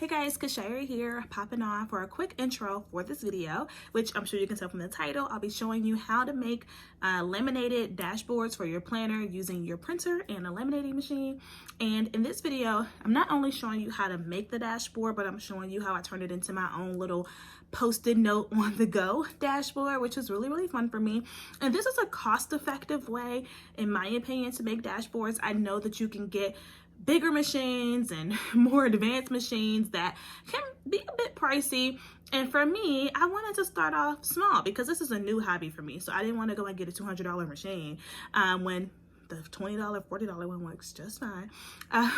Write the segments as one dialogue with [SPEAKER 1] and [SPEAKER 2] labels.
[SPEAKER 1] Hey guys, Kashira here, popping on for a quick intro for this video, which I'm sure you can tell from the title. I'll be showing you how to make laminated dashboards for your planner using your printer and a laminating machine. And in this video, I'm not only showing you how to make the dashboard, but I'm showing you how I turned it into my own little post-it note on the go dashboard, which is really fun for me. And this is a cost-effective way, in my opinion, to make dashboards. I know that you can get bigger machines and more advanced machines that can be a bit pricey, and for me, I wanted to start off small because this is a new hobby for me. So I didn't want to go and get a $200 machine when the $20, $40 one works just fine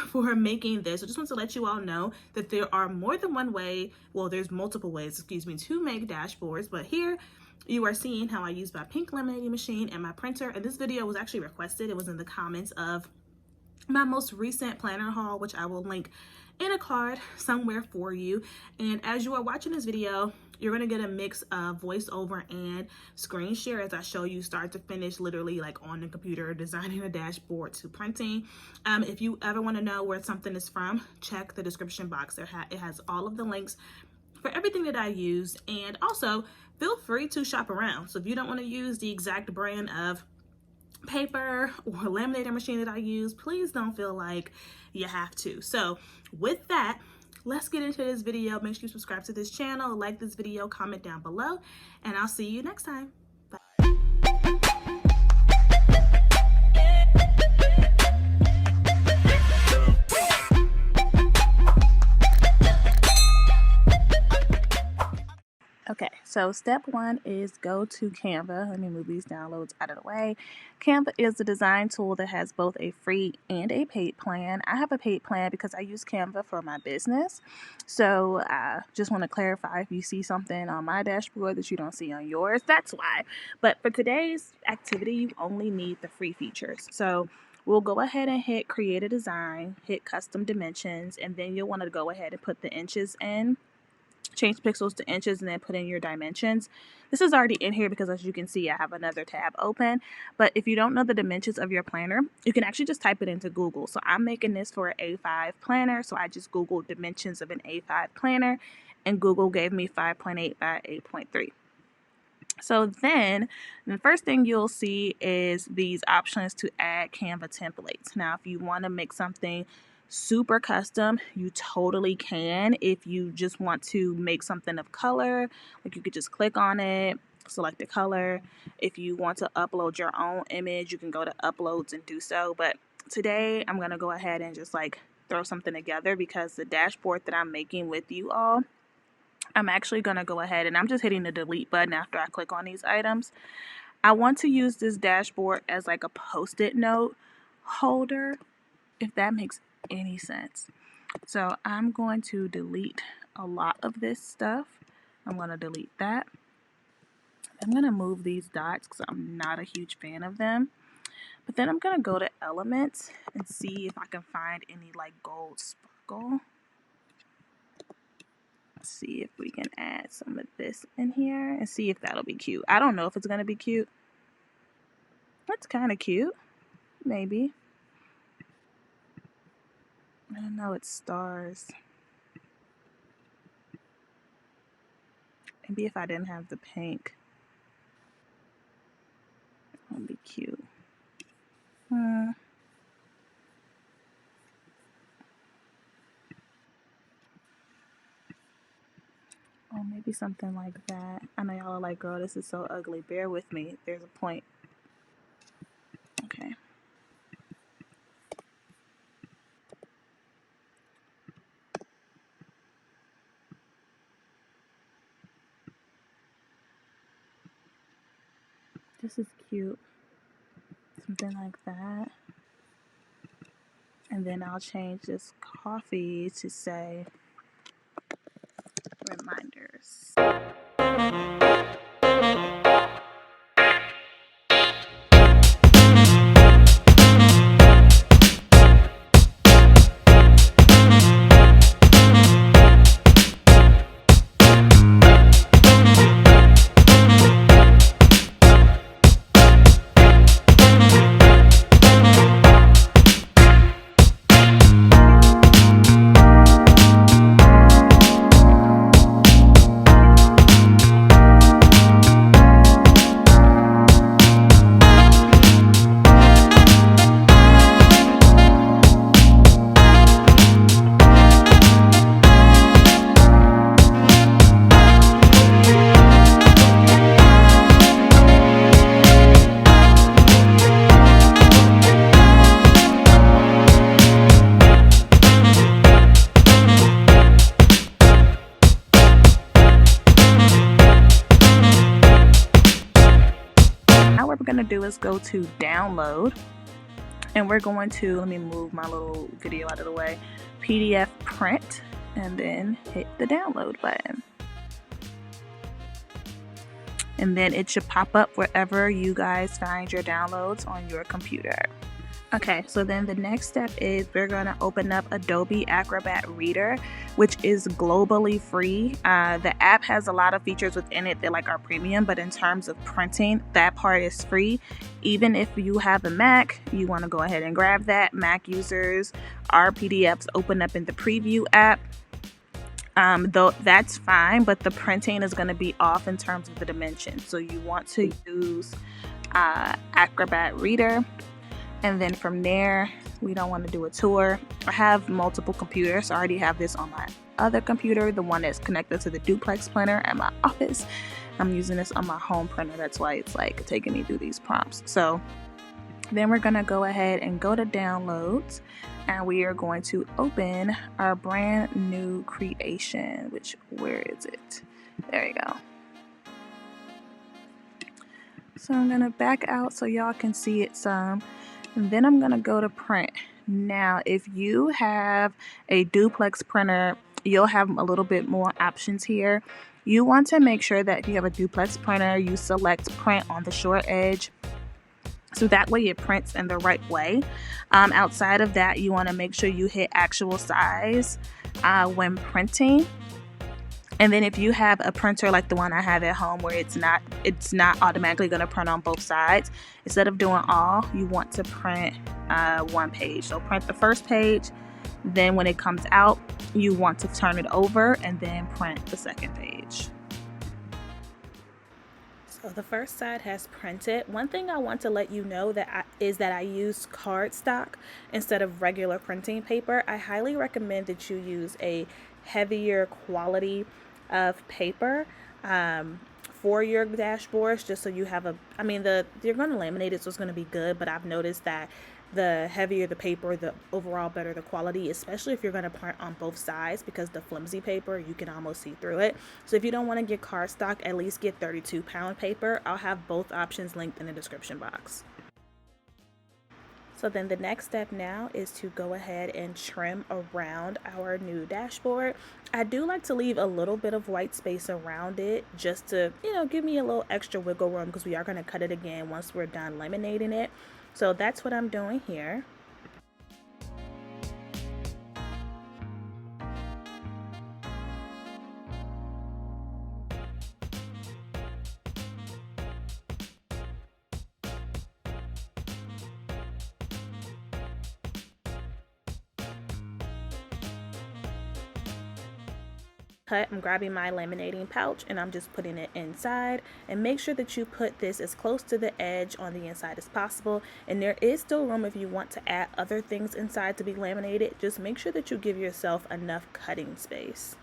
[SPEAKER 1] for making this. I just want to let you all know that there are more than one way, well, there's multiple ways, excuse me, to make dashboards, but here you are seeing how I use my pink laminating machine and my printer. And this video was actually requested. It was in the comments of my most recent planner haul, which I will link in a card somewhere for you. And as you are watching this video, you're going to get a mix of voiceover and screen share as I show you start to finish, literally like on the computer, designing a dashboard to printing. If you ever want to know where something is from, check the description box. It has all of the links for everything that I use. And also feel free to shop around. So if you don't want to use the exact brand of paper or laminator machine that I use, please don't feel like you have to. So with that, let's get into this video. Make sure you subscribe to this channel, like this video, comment down below, and I'll see you next time. Bye. Okay, so step one is go to Canva. Let me move these downloads out of the way. Canva is a design tool that has both a free and a paid plan. I have a paid plan because I use Canva for my business. So I just want to clarify, if you see something on my dashboard that you don't see on yours, that's why. But for today's activity, you only need the free features. So we'll go ahead and hit create a design, hit custom dimensions, and then you'll want to go ahead and put the inches in. Change pixels to inches and then put in your dimensions. This is already in here because, as you can see, I have another tab open. But if you don't know the dimensions of your planner, you can actually just type it into Google. So I'm making this for an A5 planner, so I just Googled dimensions of an A5 planner, and Google gave me 5.8 by 8.3. So then the first thing you'll see is these options to add Canva templates. Now, if you want to make something super custom, you totally can. If you just want to make something of color, like, you could just click on it, select the color. If you want to upload your own image, you can go to uploads and do so. But today I'm going to go ahead and just like throw something together, because the dashboard that I'm making with you all, I'm actually going to go ahead and I'm just hitting the delete button after I click on these items. I want to use this dashboard as like a post-it note holder, if that makes any sense. So I'm going to delete a lot of this stuff. I'm going to delete that. I'm going to move these dots because I'm not a huge fan of them. But then I'm going to go to elements and see if I can find any like gold sparkle. Let's see if we can add some of this in here and see if that'll be cute. I don't know if it's going to be cute. That's kind of cute. Maybe. I don't know, it's stars. Maybe if I didn't have the pink, that would be cute. Or maybe something like that. I know y'all are like, girl, this is so ugly. Bear with me. There's a point. Okay. This is cute. Something like that. And then I'll change this coffee to say reminders. going to do is go to download, and we're going to, let me move my little video out of the way, PDF print, and then hit the download button. And then it should pop up wherever you guys find your downloads on your computer. Okay, so then the next step is we're going to open up Adobe Acrobat Reader, which is globally free. The app has a lot of features within it that like are premium, but in terms of printing, that part is free. Even if you have a Mac, you want to go ahead and grab that. Mac users, our PDFs open up in the preview app. Though that's fine, but the printing is going to be off in terms of the dimensions. So you want to use Acrobat Reader. And then from there, we don't want to do a tour. I have multiple computers. I already have this on my other computer, the one that's connected to the duplex printer at my office. I'm using this on my home printer. That's why it's like taking me through these prompts. So then we're going to go ahead and go to downloads, and we are going to open our brand new creation, which, where is it? There you go. So I'm going to back out so y'all can see it some. And then I'm going to go to print. Now, if you have a duplex printer, you'll have a little bit more options here. You want to make sure that if you have a duplex printer, you select print on the short edge, so that way it prints in the right way. Outside of that, you want to make sure you hit actual size when printing. And then if you have a printer like the one I have at home where it's not automatically going to print on both sides, instead of doing all, you want to print one page. So print the first page, then when it comes out, you want to turn it over and then print the second page. So the first side has printed. One thing I want to let you know is that I use cardstock instead of regular printing paper. I highly recommend that you use a heavier quality of paper for your dashboards, just so you have you're going to laminate it, so it's going to be good, but I've noticed that the heavier the paper, the overall better the quality, especially if you're going to print on both sides, because the flimsy paper, you can almost see through it. So if you don't want to get cardstock, at least get 32-pound paper. I'll have both options linked in the description box. So then the next step now is to go ahead and trim around our new dashboard. I do like to leave a little bit of white space around it just to, give me a little extra wiggle room, because we are going to cut it again once we're done laminating it. So that's what I'm doing here. I'm grabbing my laminating pouch and I'm just putting it inside, and make sure that you put this as close to the edge on the inside as possible. And there is still room if you want to add other things inside to be laminated. Just make sure that you give yourself enough cutting space.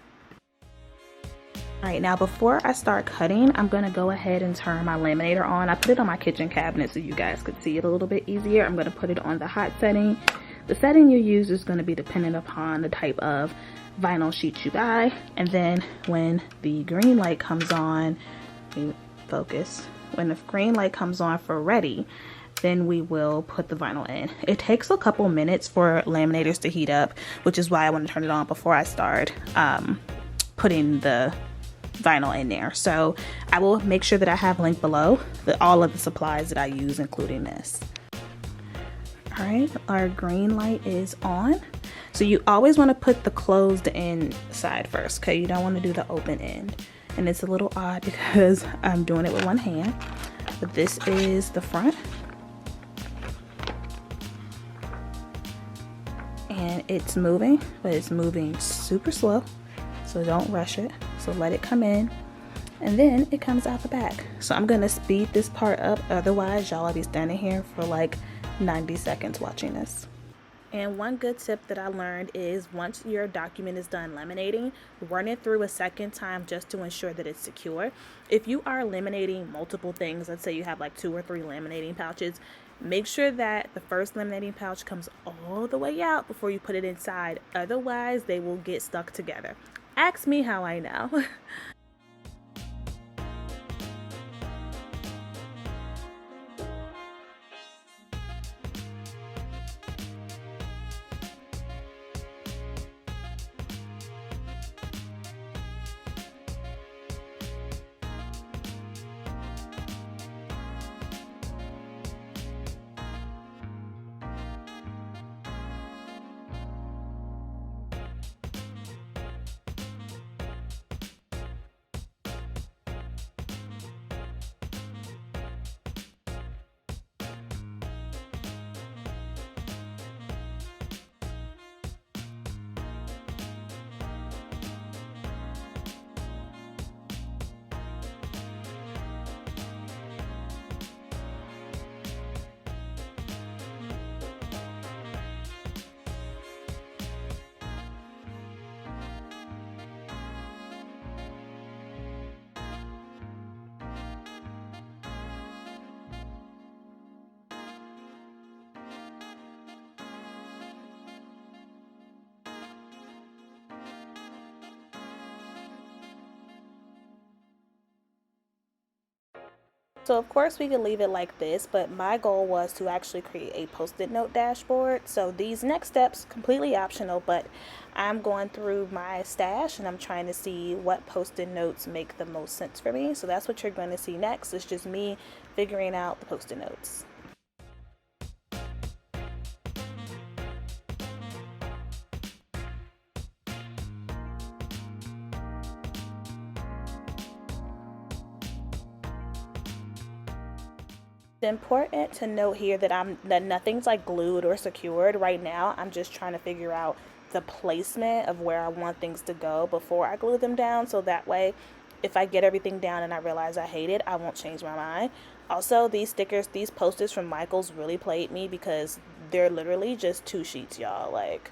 [SPEAKER 1] Alright, now before I start cutting, I'm going to go ahead and turn my laminator on. I put it on my kitchen cabinet so you guys could see it a little bit easier. I'm going to put it on the hot setting. The setting you use is going to be dependent upon the type of vinyl sheet you buy. And then when the green light comes on, focus, when the green light comes on for ready, then we will put the vinyl in. It takes a couple minutes for laminators to heat up, which is why I want to turn it on before I start putting the vinyl in there. So I will make sure that I have linked below all of the supplies that I use, including this. All right, our green light is on. So you always want to put the closed end side first, okay? You don't want to do the open end. And it's a little odd because I'm doing it with one hand, but this is the front. And it's moving, but it's moving super slow, so don't rush it. So let it come in, and then it comes out the back. So I'm gonna speed this part up, otherwise y'all will be standing here for like 90 seconds watching this. And one good tip that I learned is once your document is done laminating, run it through a second time just to ensure that it's secure. If you are laminating multiple things, let's say you have like 2 or 3 laminating pouches, make sure that the first laminating pouch comes all the way out before you put it inside. Otherwise, they will get stuck together. Ask me how I know. So of course we could leave it like this, but my goal was to actually create a post-it note dashboard. So these next steps, completely optional, but I'm going through my stash and I'm trying to see what post-it notes make the most sense for me. So that's what you're going to see next. It's just me figuring out the post-it notes. It's important to note here that nothing's like glued or secured right now. I'm just trying to figure out the placement of where I want things to go before I glue them down, so that way if I get everything down and I realize I hate it, I won't change my mind. Also, these stickers, these posters from Michaels really played me because they're literally just 2 sheets, y'all. Like,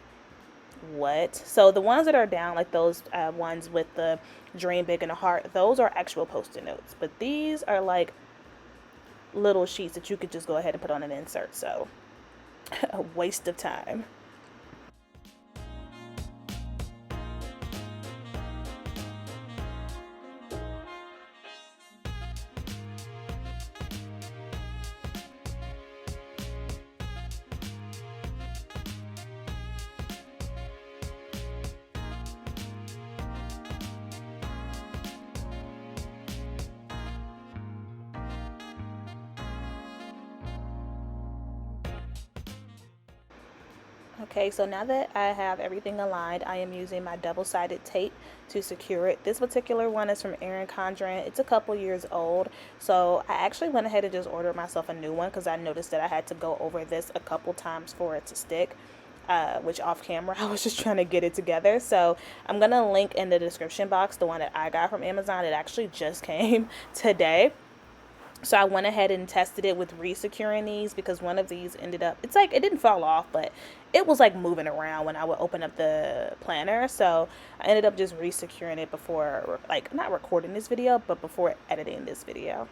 [SPEAKER 1] what? So the ones that are down, like those ones with the dream big and a heart, those are actual post-it notes, but these are like little sheets that you could just go ahead and put on an insert. So a waste of time. Okay, so now that I have everything aligned, I am using my double-sided tape to secure it. This particular one is from Erin Condren. It's a couple years old, so I actually went ahead and just ordered myself a new one because I noticed that I had to go over this a couple times for it to stick. Which off camera I was just trying to get it together. So I'm gonna link in the description box the one that I got from Amazon. It actually just came today. So I went ahead and tested it with resecuring these because one of these ended up, it's like, it didn't fall off, but it was like moving around when I would open up the planner. So I ended up just resecuring it before, like, not recording this video, but before editing this video.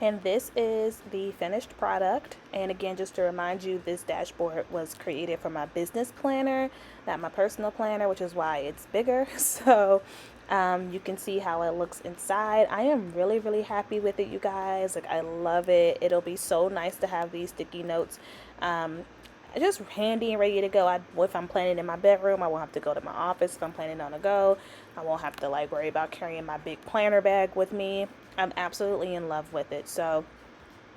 [SPEAKER 1] And this is the finished product. And again, just to remind you, this dashboard was created for my business planner, not my personal planner, which is why it's bigger. So you can see how it looks inside. I am really, really happy with it, you guys. Like, I love it. It'll be so nice to have these sticky notes just handy and ready to go. If I'm planning in my bedroom, I won't have to go to my office. If I'm planning on a go, I won't have to like worry about carrying my big planner bag with me. I'm absolutely in love with it. So,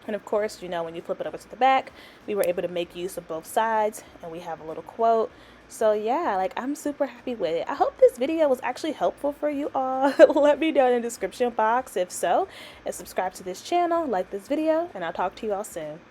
[SPEAKER 1] and of course, you know, when you flip it over to the back, we were able to make use of both sides, and we have a little quote. So yeah, like, I'm super happy with it. I hope this video was actually helpful for you all. Let me know in the description box if so, and subscribe to this channel, like this video, and I'll talk to you all soon.